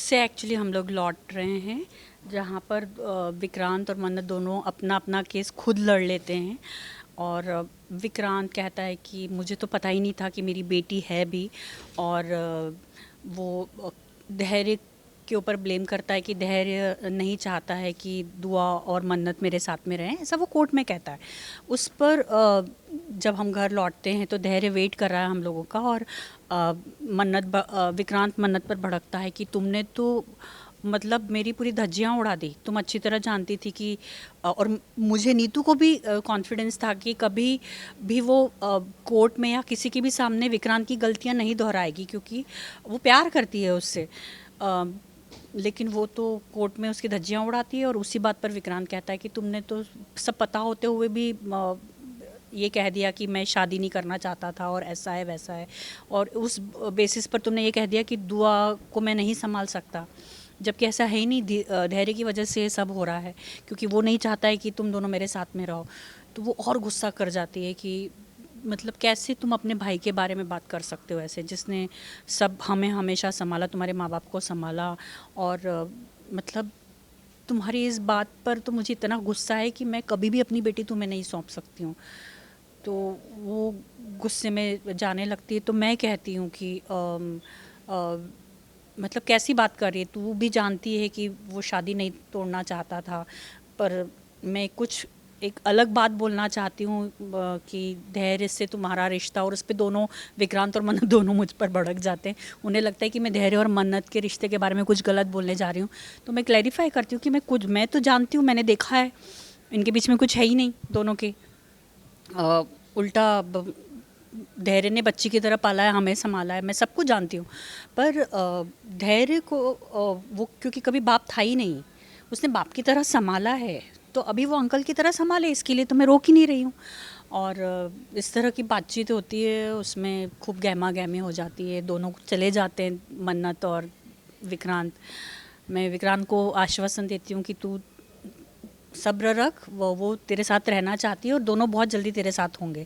से एक्चुअली हम लोग लौट रहे हैं, जहाँ पर विक्रांत और मन्नत दोनों अपना अपना केस खुद लड़ लेते हैं। और विक्रांत कहता है कि मुझे तो पता ही नहीं था कि मेरी बेटी है भी। और वो धैर्य के ऊपर ब्लेम करता है कि धैर्य नहीं चाहता है कि दुआ और मन्नत मेरे साथ में रहें, ऐसा वो कोर्ट में कहता है। उस पर जब हम घर लौटते हैं तो धैर्य वेट कर रहा है हम लोगों का। और विक्रांत मन्नत पर भड़कता है कि तुमने तो मतलब मेरी पूरी धज्जियाँ उड़ा दी। तुम अच्छी तरह जानती थी कि और मुझे नीतू को भी कॉन्फिडेंस था कि कभी भी वो कोर्ट में या किसी के भी सामने विक्रांत की गलतियाँ नहीं दोहराएगी, क्योंकि वो प्यार करती है उससे। लेकिन वो तो कोर्ट में उसकी धज्जियाँ उड़ाती है। और उसी बात पर विक्रांत कहता है कि तुमने तो सब पता होते हुए भी ये कह दिया कि मैं शादी नहीं करना चाहता था और ऐसा है वैसा है, और उस बेसिस पर तुमने ये कह दिया कि दुआ को मैं नहीं संभाल सकता, जबकि ऐसा है ही नहीं। धैर्य की वजह से सब हो रहा है, क्योंकि वो नहीं चाहता है कि तुम दोनों मेरे साथ में रहो। तो वो और गुस्सा कर जाती है कि मतलब कैसे तुम अपने भाई के बारे में बात कर सकते हो ऐसे, जिसने सब हमें हमेशा संभाला, तुम्हारे माँ बाप को संभाला। और मतलब तुम्हारी इस बात पर तो मुझे इतना गुस्सा है कि मैं कभी भी अपनी बेटी तुम्हें नहीं सौंप सकती हूँ। तो वो गुस्से में जाने लगती है। तो मैं कहती हूँ कि मतलब कैसी बात कर रही है, तू भी जानती है कि वो शादी नहीं तोड़ना चाहता था। पर मैं कुछ एक अलग बात बोलना चाहती हूँ कि धैर्य से तुम्हारा रिश्ता, और उस पर दोनों विक्रांत और मन्नत दोनों मुझ पर भड़क जाते हैं। उन्हें लगता है कि मैं धैर्य और मन्नत के रिश्ते के बारे में कुछ गलत बोलने जा रही हूँ। तो मैं क्लैरिफाई करती हूँ कि मैं तो जानती हूँ, मैंने देखा है, इनके बीच में कुछ है ही नहीं दोनों के। उल्टा धैर्य ने बच्ची की तरह पाला है, हमें संभाला है, मैं सब कुछ जानती हूँ। पर धैर्य को वो क्योंकि कभी बाप था ही नहीं, उसने बाप की तरह संभाला है, तो अभी वो अंकल की तरह संभाले, इसके लिए तो मैं रोक ही नहीं रही हूँ। और इस तरह की बातचीत होती है, उसमें खूब गहमा गहमी हो जाती है। दोनों चले जाते हैं, मन्नत और विक्रांत। मैं विक्रांत को आश्वासन देती हूँ कि तू सब्र रख, वो तेरे साथ रहना चाहती है और दोनों बहुत जल्दी तेरे साथ होंगे।